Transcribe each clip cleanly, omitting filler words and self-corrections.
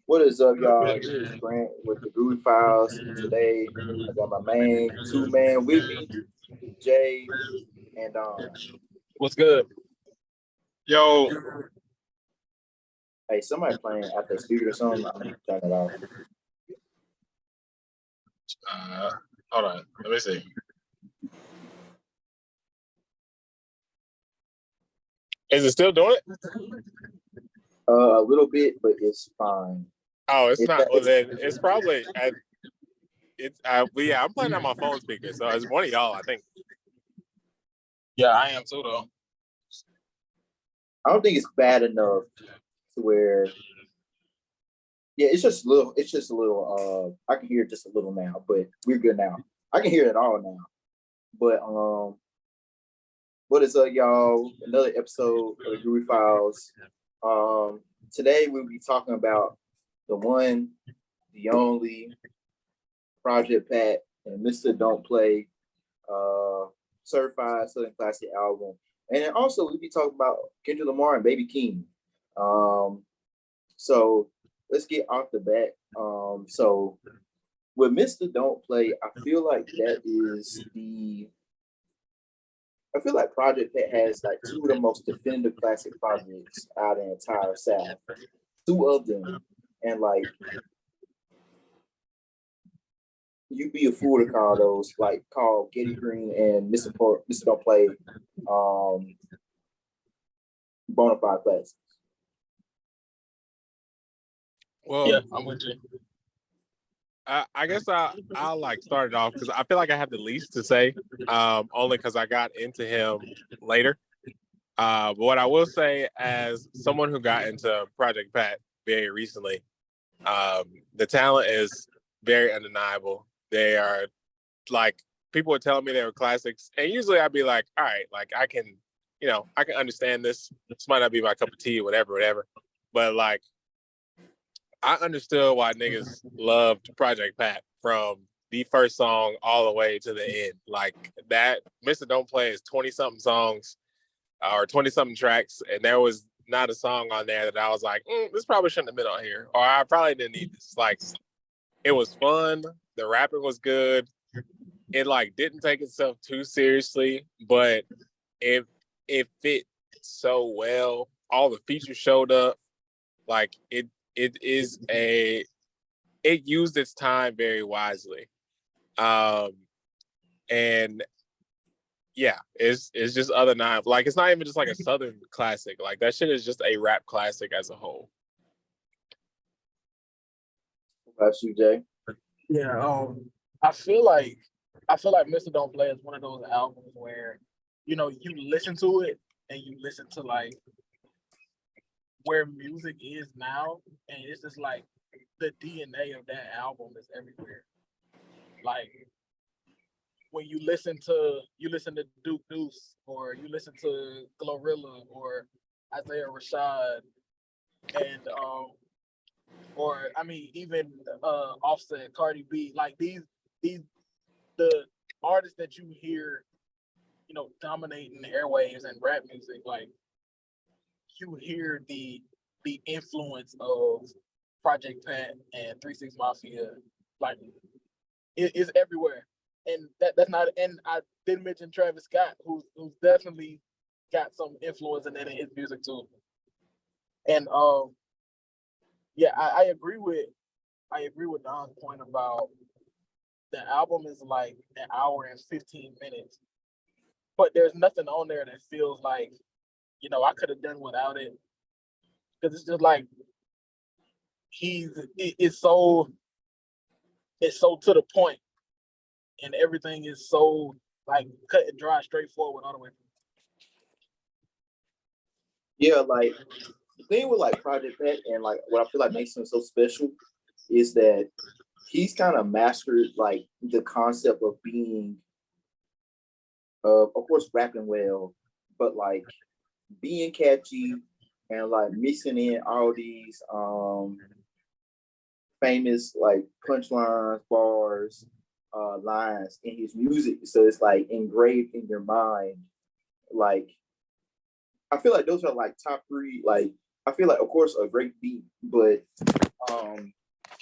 What is up, y'all? This is Grant with the Groovy Files. Today, I got my main two man with me, Jay and What's good? Yo, Hey, somebody playing out the speaker or something. I'm gonna turn it off. hold on. Let me see. Is it still doing it? A little bit, but it's fine. Oh, it's not. Well, then it's probably. Yeah, I'm playing on my phone speaker, so it's one of y'all, I think. Yeah, I am too, though. I don't think it's bad enough to where. Yeah, it's just a little. It's just a little. I can hear it just a little now, but we're good now. I can hear it all now. But what is up, y'all? Another episode of the Groovy Files. Today we'll be talking about the one, the only Project Pat and Mista Don't Play, certified Southern Classic album, and then also we'll be talking about Kendrick Lamar and Baby Keem. So let's get off the bat. So with Mista Don't Play, I feel like Project Pat has like two of the most definitive classic projects out of the entire South. Two of them. And like you'd be a fool to call those like call Getty Green and Mr. Don't Play bona fide classics. Well, Yeah, I'm with you. I guess I'll like start it off because I feel like I have the least to say, only because I got into him later. But what I will say, as someone who got into Project Pat very recently, the talent is very undeniable. They are like people were telling me they were classics, and usually I'd be like, all right, like I can understand this. This might not be my cup of tea or whatever. But like I understood why niggas loved Project Pat from the first song all the way to the end. Like that Mr. Don't Play is 20-something songs or 20-something tracks, and there was not a song on there that I was like, this probably shouldn't have been on here, or I probably didn't need this. Like, it was fun. The rapping was good. It like didn't take itself too seriously, but it fit so well. All the features showed up. Like it used its time very wisely. And yeah, it's just other nine. Like it's not even just like a Southern classic. Like that shit is just a rap classic as a whole. What about you, Jay? Yeah, I feel like Mr. Don't Play is one of those albums where, you listen to it and you listen to like where music is now, and it's just like the DNA of that album is everywhere. Like when you listen to Duke Deuce, or you listen to Glorilla or Isaiah Rashad, and or I mean even Offset, Cardi B, like these the artists that you hear, dominating the airwaves and rap music, like you hear the influence of Project Pat and 3 6 Mafia, like it's everywhere. And that's not, and I didn't mention Travis Scott, who's definitely got some influence in his music too. And yeah, I agree with Don's point about the album is like an hour and 15 minutes, but there's nothing on there that feels like, I could have done without it, because it's just like it's so to the point, and everything is so like cut and dry, straightforward all the way through. Yeah, like the thing with like Project Pat and like what I feel like makes him so special is that he's kind of mastered like the concept of being, of course, rapping well, but like being catchy and like mixing in all these famous like punchlines, bars, lines in his music, so it's like engraved in your mind. Like I feel like those are like top three like I feel like, of course, a great beat, but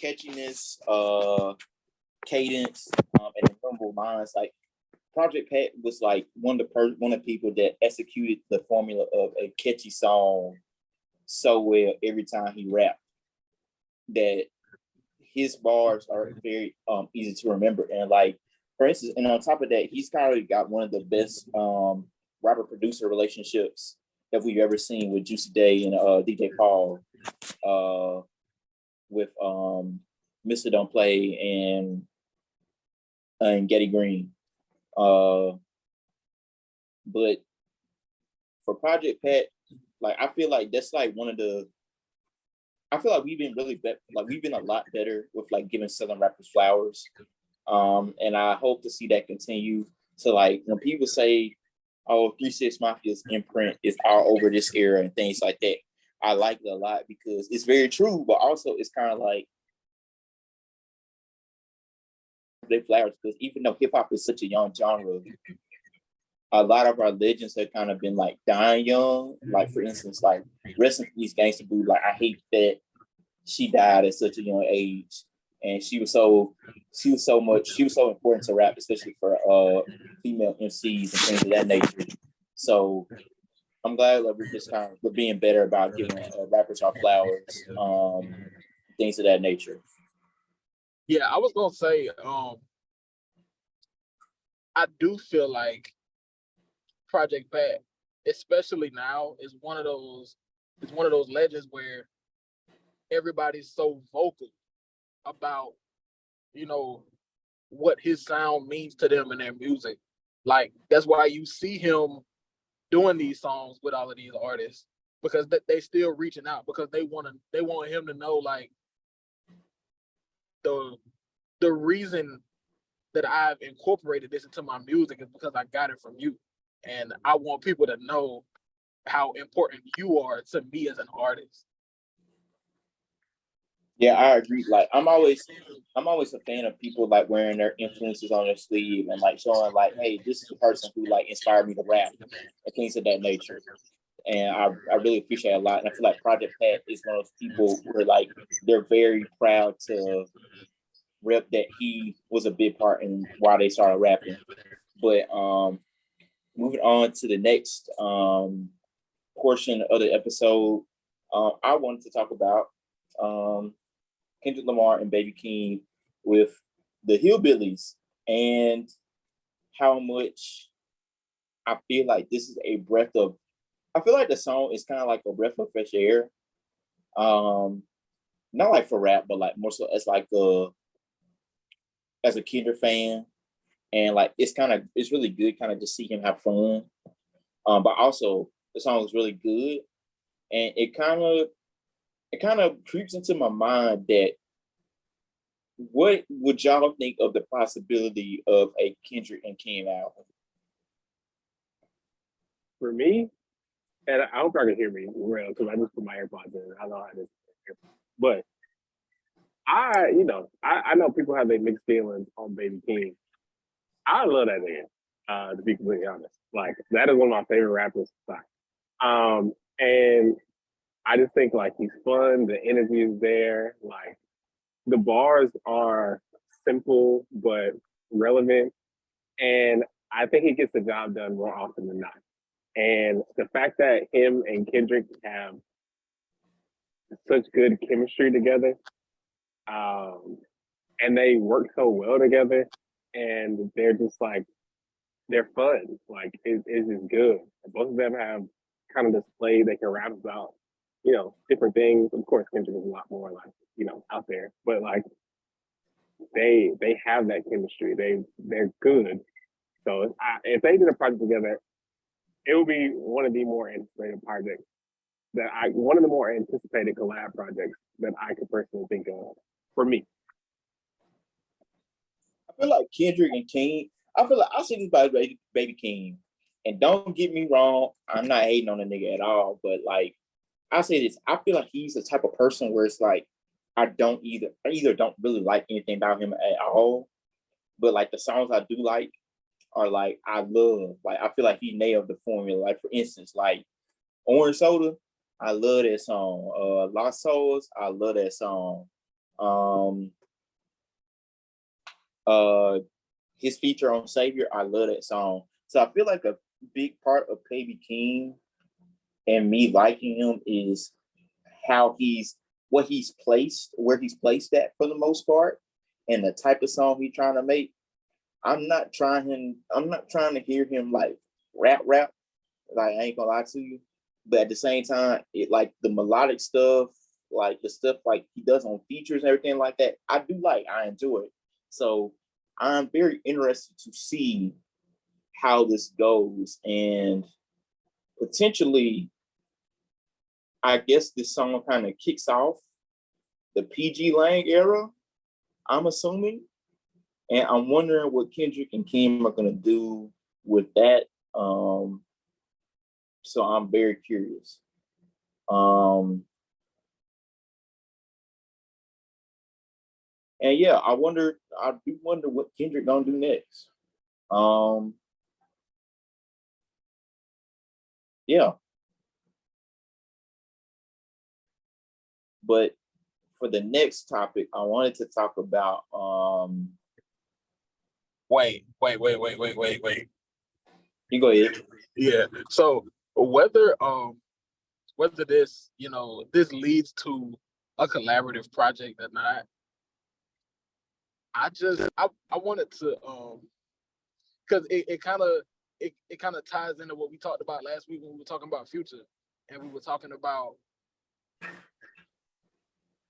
catchiness, cadence, and memorable lines. Like Project Pat was like one of the people that executed the formula of a catchy song so well every time he rapped that his bars are very easy to remember. And like for instance, and on top of that, he's kind of got one of the best rapper producer relationships that we've ever seen with Juicy Day and DJ Paul, with Mista Don't Play and Getty Green. But for Project Pat, like I feel like that's like one of the. I feel like we've been we've been a lot better with like giving Southern rappers flowers, and I hope to see that continue. So like when people say, "Oh, 3 6 Mafia's imprint is all over this era" and things like that, I like it a lot because it's very true, but also it's kind of like they flowers because even though hip hop is such a young genre, a lot of our legends have kind of been like dying young. Like for instance, like rest in peace, Gangsta Boo. Like I hate that she died at such a young age, and she was so important to rap, especially for female MCs and things of that nature. So I'm glad that we're being better about giving rappers our flowers, things of that nature. Yeah, I was gonna say, I do feel like Project Pat, especially now, is one of those legends where everybody's so vocal about, you know, what his sound means to them and their music. Like that's why you see him doing these songs with all of these artists because they still reaching out because they want him to know like the reason that I've incorporated this into my music is because I got it from you. And I want people to know how important you are to me as an artist. Yeah, I agree. Like I'm always a fan of people like wearing their influences on their sleeve and like showing like, hey, this is the person who like inspired me to rap and things of that nature. And I really appreciate it a lot. And I feel like Project Pat is one of those people where like they're very proud to rep that he was a big part in why they started rapping. But moving on to the next portion of the episode, I wanted to talk about Kendrick Lamar and Baby Keem with the Hillbillies and how much I feel like this is a breath of. I feel like the song is kind of like a breath of fresh air. Not like for rap, but like more so as like as a Kendrick fan, and like it's really good, kind of to see him have fun. But also the song is really good, and it kind of creeps into my mind that what would y'all think of the possibility of a Kendrick and Keem album? For me, and I hope y'all can hear me real because I just put my AirPods in. I know how this is. But I know people have their mixed feelings on Baby Keem. I love that nigga, to be completely honest. Like, that is one of my favorite rappers. And I just think, like, he's fun. The energy is there. Like, the bars are simple but relevant. And I think he gets the job done more often than not. And the fact that him and Kendrick have such good chemistry together, and they work so well together, and they're just like, they're fun. Like, it's just good. And both of them have kind of displayed they can rap about, different things. Of course, Kendrick is a lot more like, out there, but like they have that chemistry. They're good. So if they did a project together, it would be one of the more anticipated projects one of the more anticipated collab projects that I could personally think of for me. I feel like Kendrick and Keem. I feel like I see this by Baby Keem, and don't get me wrong, I'm not hating on the nigga at all, but like I say this, I feel like he's the type of person where it's like I either don't really like anything about him at all, but like the songs I do like are like I love. Like I feel like he nailed the formula. Like for instance, like Orange Soda, I love that song. Lost Souls, I love that song. Um, uh, his feature on Savior, I love that song. So I feel like a big part of Baby King and me liking him is how he's what he's placed, where he's placed at for the most part, and the type of song he's trying to make. I'm not trying to hear him like rap. Like I ain't gonna lie to you. But at the same time, it like the melodic stuff, like the stuff like he does on features and everything like that, I enjoy it. So I'm very interested to see how this goes. And potentially, I guess this song kind of kicks off the PG Lang era, I'm assuming. And I'm wondering what Kendrick and Keem are gonna do with that. So I'm very curious. And yeah, I do wonder what Kendrick gonna do next. Yeah, but for the next topic, I wanted to talk about Wait. you go ahead. Yeah. So whether this, this leads to a collaborative project or not, I wanted to because it kind of ties into what we talked about last week when we were talking about Future, and we were talking about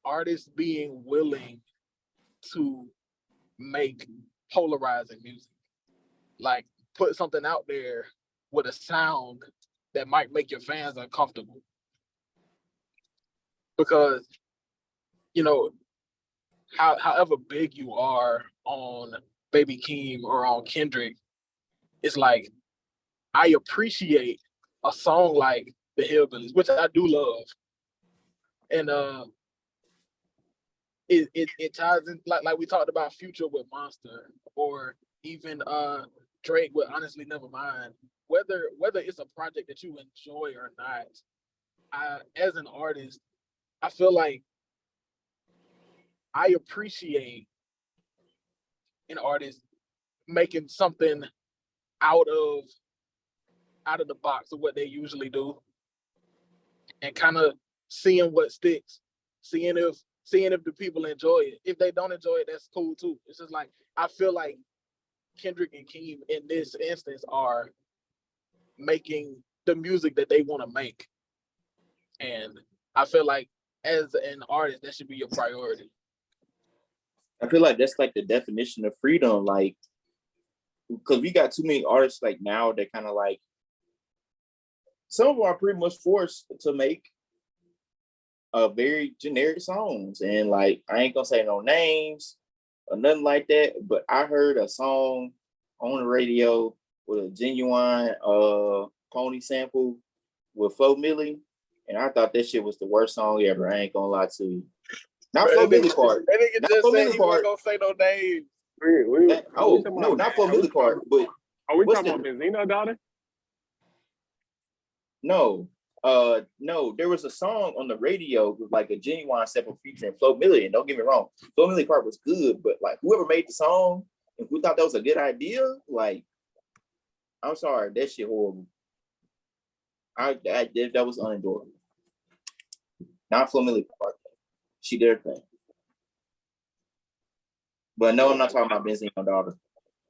artists being willing to make polarizing music, like put something out there with a sound that might make your fans uncomfortable. Because, you know, however big you are on Baby Keem or on Kendrick, it's like I appreciate a song like the Hillbillies, which I do love. And it ties in like we talked about Future with Monster, or even Drake with Honestly Nevermind. Whether it's a project that you enjoy or not, as an artist, I feel like I appreciate an artist making something out of the box of what they usually do, and kind of seeing what sticks, seeing if the people enjoy it. If they don't enjoy it, that's cool too. It's just like I feel like Kendrick and Keem in this instance are making the music that they want to make, and I feel like as an artist, that should be your priority. I feel like that's like the definition of freedom, like because we got too many artists like now that kind of like some of them are pretty much forced to make very generic songs, and like I ain't gonna say no names or nothing like that, but I heard a song on the radio with a genuine pony sample with Flo Milli, and I thought that shit was the worst song ever. I ain't gonna lie to you. Not Flo Milli part. That nigga Not just Flo said Milli he part. wasn't gonna say no names. No, not Flo Milli part, but Are we what's talking about Benzino daughter? no. No, there was a song on the radio with like a genuine sample featuring Flo Milli, and don't get me wrong, Flo Milli part was good, but like whoever made the song, if we thought that was a good idea, like I'm sorry, that shit horrible. That was unenjoyable. Not Flo Milli part. She did her thing. But no, I'm not talking about Benzino daughter.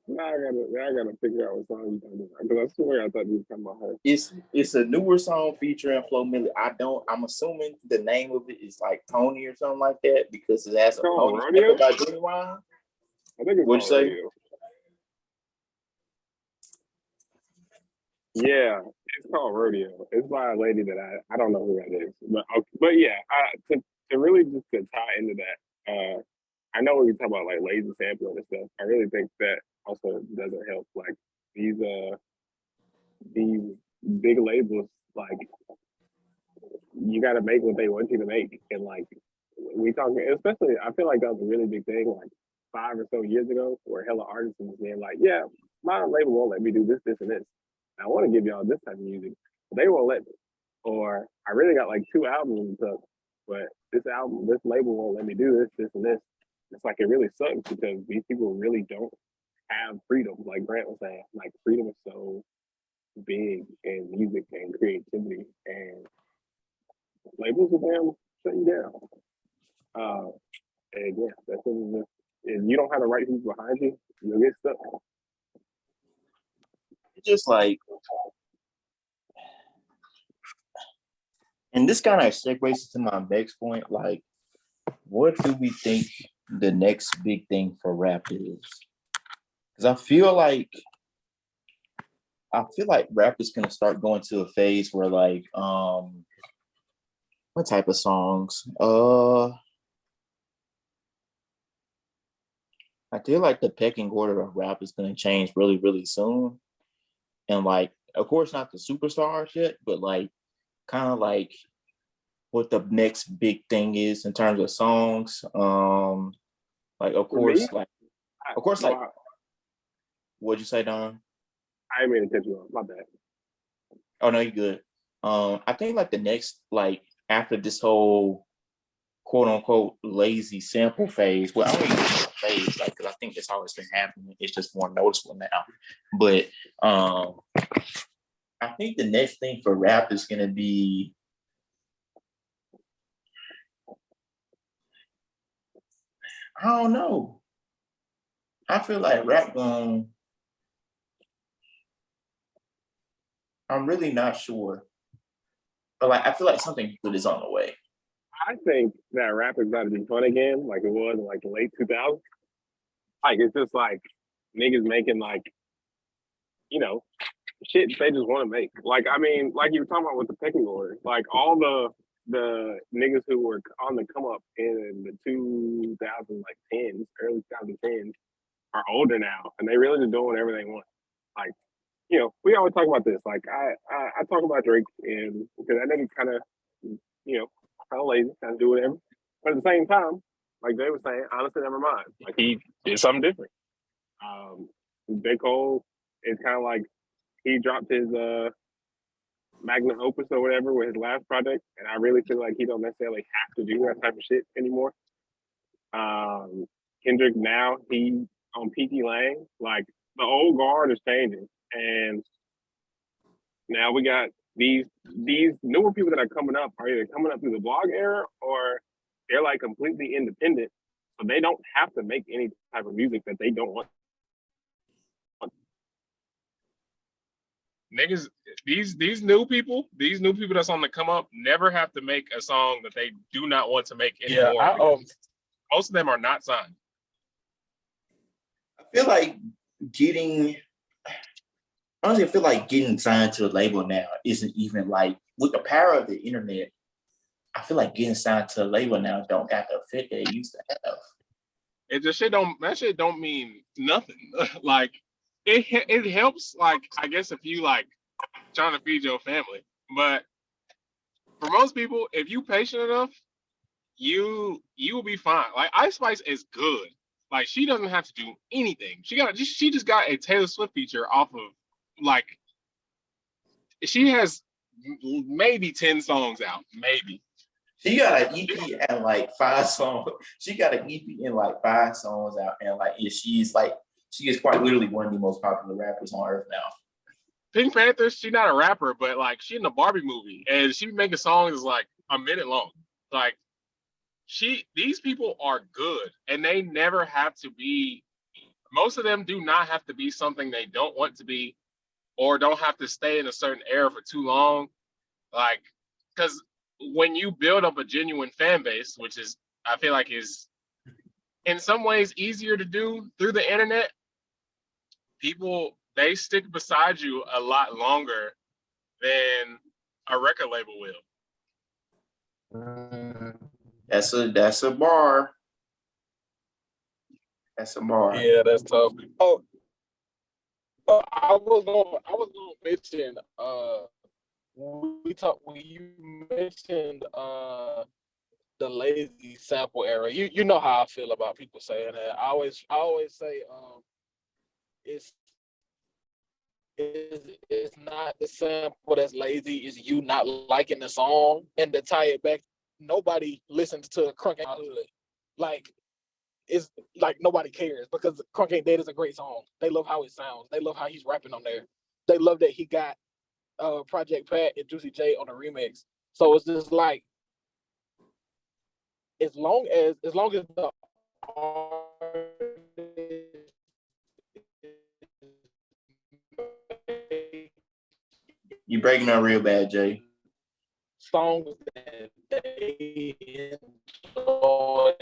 Now I gotta figure out what song you're talking about. Because I swear I thought you were talking about her. It's a newer song featuring Flo Milli. I'm assuming the name of it is like Pony or something like that because it has a called pony Rodeo? by Genuine. I think it's What'd you called say? Radio. Yeah, it's called Rodeo. It's by a lady that I don't know who that is, but yeah, to really just to tie into that, I know when you talk about like lazy sampling and stuff, I really think that also doesn't help. Like these big labels, like you got to make what they want you to make, and like we talking, especially I feel like that was a really big thing like 5 or so years ago, where hella artists was being like, yeah, my label won't let me do this, and this. I want to give y'all this type of music, but they won't let me. or I really got like 2 albums to tuck, but this label won't let me do this, and this. It's like it really sucks because these people really don't have freedom. Like Grant was saying, like freedom is so big in music and creativity, and labels will damn shut you down. And yeah, that's what it is. If you don't have the right people behind you, you'll get stuck. It's just like, and this kind of segues to my next point. Like, what do we think the next big thing for rap is? Because I feel like rap is gonna start going to a phase where like, what type of songs? I feel like the pecking order of rap is gonna change really, really soon. And like, of course, not the superstars yet, but like, kind of like what the next big thing is in terms of songs. Like, of For me, course, like, like, I what'd you say, Don? didn't mean to cut you off. My bad. Oh no, you good. I think like the next, like after this whole quote unquote lazy sample phase. Well, I don't even think it's a phase, like, because I think it's always been happening. It's just more noticeable now. But I think the next thing for rap is gonna be, I don't know. I feel like rap I'm really not sure. But like I feel like something good is on the way. I think that rap is about to be fun again, like it was in like the late 2000s. Like it's just like niggas making like, you know, shit they just want to make. Like I mean, like you were talking about with the pecking order, like all the niggas who were on the come up in the 2010s, early 2010s, are older now, and they really just doing whatever they want. Like, you know, we always talk about this. Like I talk about Drake, and because that nigga kind of, you know, kind of lazy, kind of do whatever. But at the same time, like they were saying, honestly, never mind. Like he did something different. J. Cole is kind of like he dropped his magnum opus or whatever with his last project, and I really feel like he don't necessarily have to do that type of shit anymore. Kendrick now he on PT Lang, like the old guard is changing, and now we got these newer people that are coming up are either coming up through the blog era or they're like completely independent, so they don't have to make any type of music that they don't want. Niggas, these new people that's on the come up never have to make a song that they do not want to make anymore. Yeah, Most of them are not signed. I feel like getting honestly, I feel like getting signed to a label now isn't even like with the power of the internet. I feel like getting signed to a label now don't have the effect they used to have. That shit don't mean nothing. Like it helps, like I guess if you like trying to feed your family, but for most people, if you patient enough, you will be fine. Like Ice Spice is good. Like she doesn't have to do anything. She just got a Taylor Swift feature off of, like, she has maybe 10 songs out, maybe. She got an EP and like 5 songs. She got an EP and like 5 songs out, and like she is quite literally one of the most popular rappers on earth now. Pink Panthers, she's not a rapper, but like she in the Barbie movie and she making songs like a minute long. Like these people are good and they never have to be, most of them do not have to be something they don't want to be or don't have to stay in a certain era for too long. Like, because when you build up a genuine fan base, which is, I feel like is in some ways easier to do through the internet, people, they stick beside you a lot longer than a record label will. That's a bar. That's a bar. yeah, that's tough. Oh, I was gonna mention when you mentioned the lazy sample era. You know how I feel about people saying that. I always say it's It's not the sample that's lazy. It's you not liking the song. And to tie it back, nobody listens to Crunk Ain't Hood. Like it's like nobody cares because Crunk Ain't Dead is a great song. They love how it sounds. They love how he's rapping on there. They love that he got Project Pat and Juicy J on the remix. So it's just like as long as the You breaking up real bad, Jay. songs that they enjoy,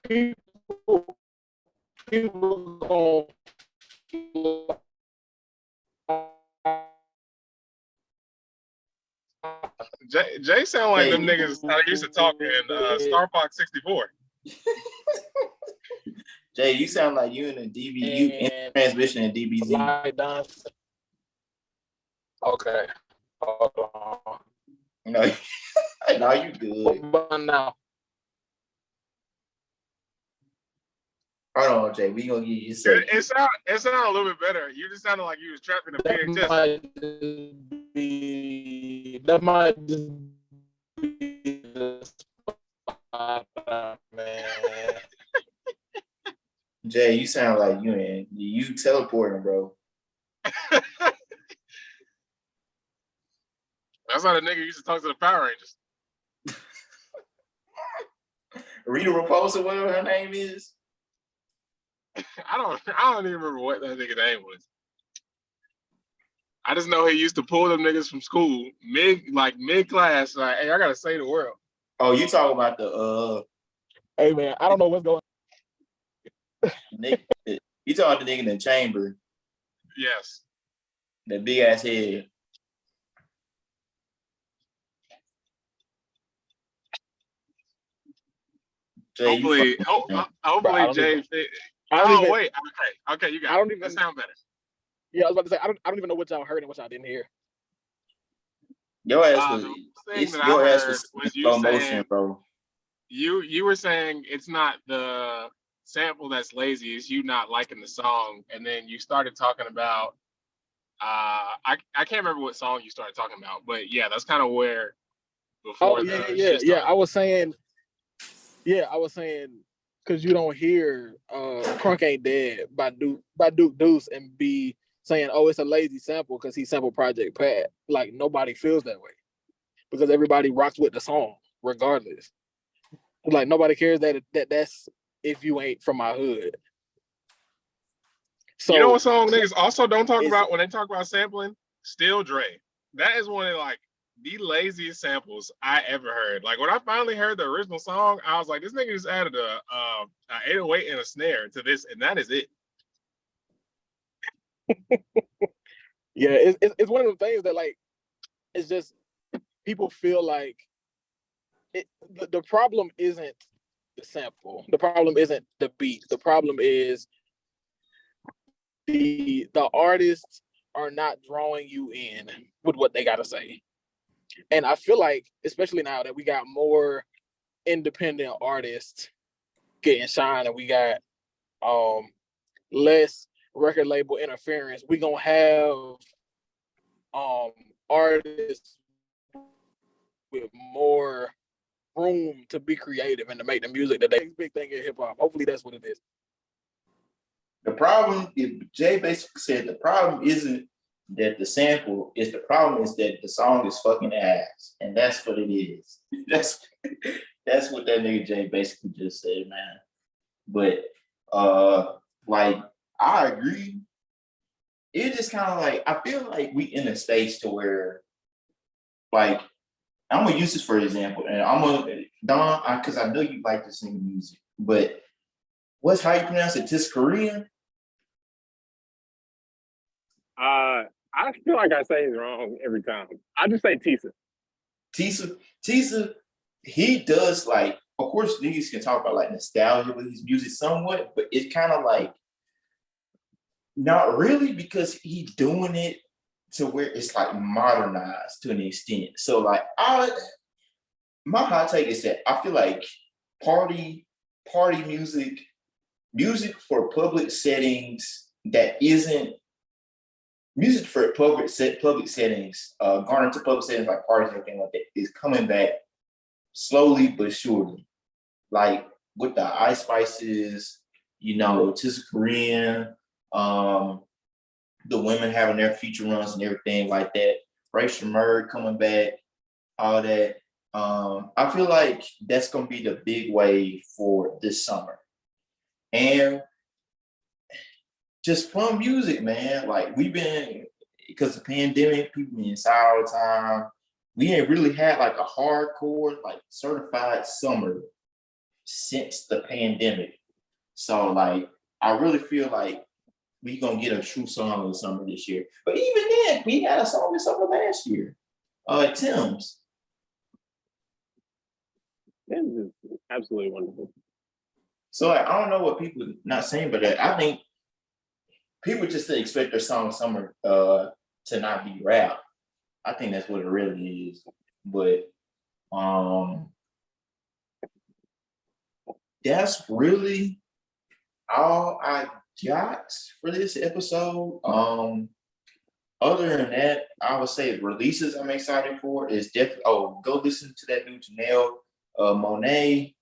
people gonna Jay sound like them Hey. niggas that used to talk in Star Fox 64. Jay, you sound like you in a DB, in transmission in DBZ. Like dance. Okay. Hold on. No, no, you good. But now, Hold on, Jay. We gonna give you a second. It sound a little bit better. You just sounded like you was trapped in a VHS. That might just be the spot, man. Jay, you sound like you teleporting, bro. That's how the nigga used to talk to the Power Rangers. Rita Repulsa, whatever her name is. I don't even remember what that nigga name was. I just know he used to pull them niggas from school mid class. Like, hey, I gotta save the world. Oh, you talking about the Hey man, I don't know what's going on. nigga, you talking about the nigga in the chamber, Yes. that big ass head. Jay, Hopefully Jay. Wait. Okay, you got it. I don't even sound better. Yeah, I was about to say I don't even know what y'all heard and what y'all didn't hear. Your ass was slow motion, bro. You were saying it's not the sample that's lazy, it's you not liking the song, and then you started talking about I can't remember what song you started talking about, but yeah, that's kind of where before I was saying because you don't hear Crunk Ain't Dead by Duke Deuce and be saying, oh, it's a lazy sample because he sampled Project Pat. Like nobody feels that way because everybody rocks with the song regardless. Like nobody cares that's if you ain't from my hood. So you know what song niggas also don't talk about when they talk about sampling? Still Dre. That is one of like the laziest samples I ever heard. Like when I finally heard the original song, I was like, this nigga just added a 808 and a snare to this, and that is it. Yeah, it's one of the things that like it's just people feel like the problem isn't the sample. The problem isn't the beat. The problem is the artists are not drawing you in with what they gotta say. And I feel like, especially now that we got more independent artists getting shine and we got less record label interference, we gonna have artists with more room to be creative and to make the music that they big thing in hip hop. Hopefully that's what it is. The problem, if Jay basically said the problem isn't that the sample is the problem is that the song is fucking ass. And that's what it is. That's what that nigga Jay basically just said, man. But like I agree. It is kind of like I feel like we in a stage to where like I'm gonna use this for example, and I'm gonna Don because I know you like to sing music, but what's how you pronounce it? Tis Korean? I feel like I say it wrong every time. I just say Tisa. Tisa, he does like, of course, niggas can talk about like nostalgia with his music somewhat, but it's kind of like not really because he's doing it to where it's like modernized to an extent. So like my hot take is that I feel like party music music for public settings that isn't music for public settings, garnered to public settings like parties and everything like that is coming back slowly but surely. Like with the Ice Spices, Tissa Korean, the women having their feature runs and everything like that. Rachel Murray coming back, all that. I feel like that's gonna be the big wave for this summer. And just fun music, man. Like because of the pandemic, people been inside all the time. We ain't really had like a hardcore, like certified summer since the pandemic. So like, I really feel like we gonna get a true song of the summer this year. But even then, we had a song this summer last year. Tim's. It's absolutely wonderful. So like, I don't know what people not saying, but I think people just expect their song summer to not be rap. I think that's what it really is. But that's really all I got for this episode. Other than that, I would say releases I'm excited for is definitely go listen to that new Janelle Monáe.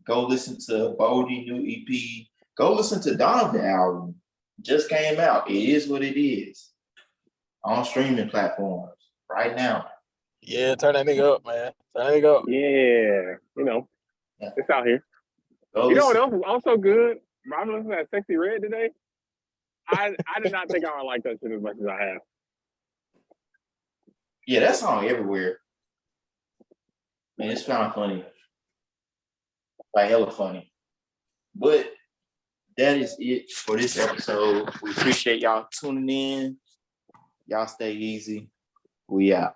Go listen to Bodie new EP. Go listen to Donovan album. Just came out. It is what it is. On streaming platforms right now. Yeah, turn that nigga up, man. Turn that nigga up. Yeah, it's out here. Go You know what listen. else is also good? I'm listening to that Sexy Red today. I did not think I would like that shit as much as I have. Yeah, that song everywhere. Man, it's kind of funny. Like hella funny. But that is it for this episode. We appreciate y'all tuning in. Y'all stay easy. We out.